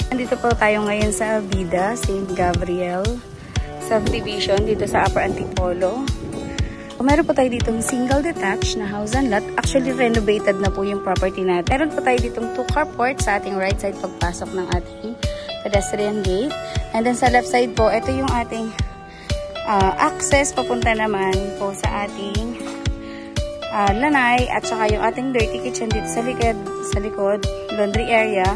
Nandito po tayo ngayon sa Vida, St. Gabriel Subdivision dito sa Upper Antipolo. Meron po tayo ditong single detached na house and lot. Actually, renovated na po yung property natin. Meron po tayo ditong 2 carport sa ating right side pagpasok ng ating pedestrian gate. And then sa left side po, ito yung ating access papunta naman po sa ating lanay at saka yung ating dirty kitchen dito sa likod, laundry area.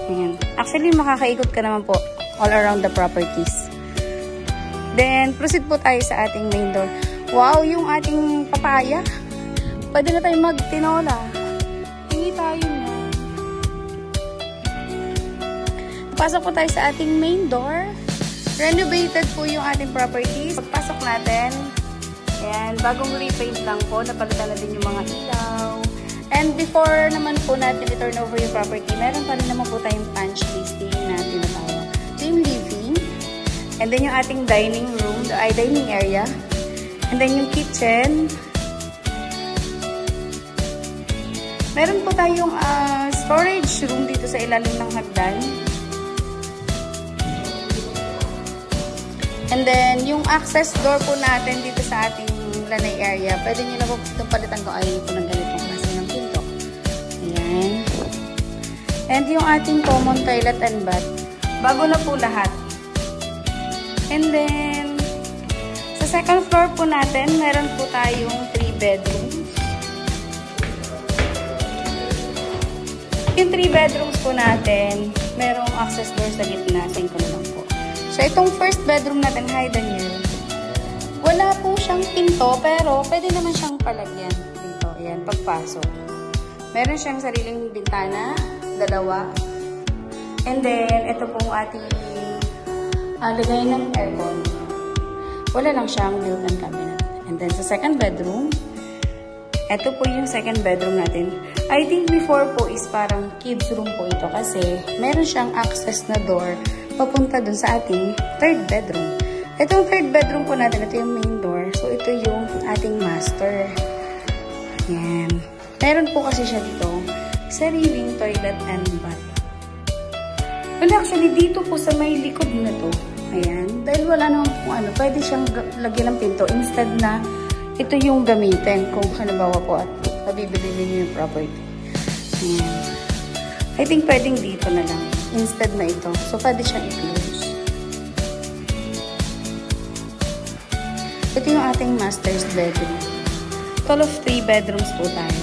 Ayan. Actually, makakaikot ka naman po all around the properties. Then, proceed po tayo sa ating main door. Wow, yung ating papaya. Pwede na tayo magtinola. Hingi tayo na. Pasok po tayo sa ating main door. Renovated po yung ating properties. Pagpasok natin, ayan, bagong repaint lang po. Napalitan na din yung mga ilaw. And before naman po natin i-turn over yung property, meron pa rin naman po tayong punch listing na tinatawag. Ito yung living. And then yung ating dining room, dining area. And then yung kitchen. Meron po tayong storage room dito sa ilalim ng hagdan. And then yung access door po natin dito sa ating lanay area. Pwede nyo na po itong palitan kung ayaw po ng ganitong klase ng pinto. Ayan. And yung ating common toilet and bath. Bago na po lahat. And then, sa second floor po natin, meron po tayong 3 bedrooms. Yung 3 bedrooms po natin, merong access door sa gitna. Sayin ko na lang po. So, itong first bedroom natin, hi Daniel. Wala po siyang pinto, pero pwede naman siyang palagyan dito. Ayan, pagpasok. Meron siyang sariling bintana, 2. And then, ito pong ating lagay ng aircon. Wala lang siyang built-in cabinet. And then, sa second bedroom, ito po yung second bedroom natin. I think before po is parang kids room po ito kasi meron siyang access na door papunta dun sa ating third bedroom. Itong third bedroom po natin, ito yung main door. So, ito yung ating master. Ayan. Meron po kasi siya dito, sariling toilet and bath. Well, actually, dito po sa may likod na to, ayan, dahil wala naman po pwede siyang lagyan ng pinto instead na ito yung gamitin kung halimbawa po at nabibili niyo yung property. Ayan. I think pwedeng dito na lang instead na ito. So, pwede siyang i-close. Ito yung ating master's bedroom. Total of 3 bedrooms po tayo.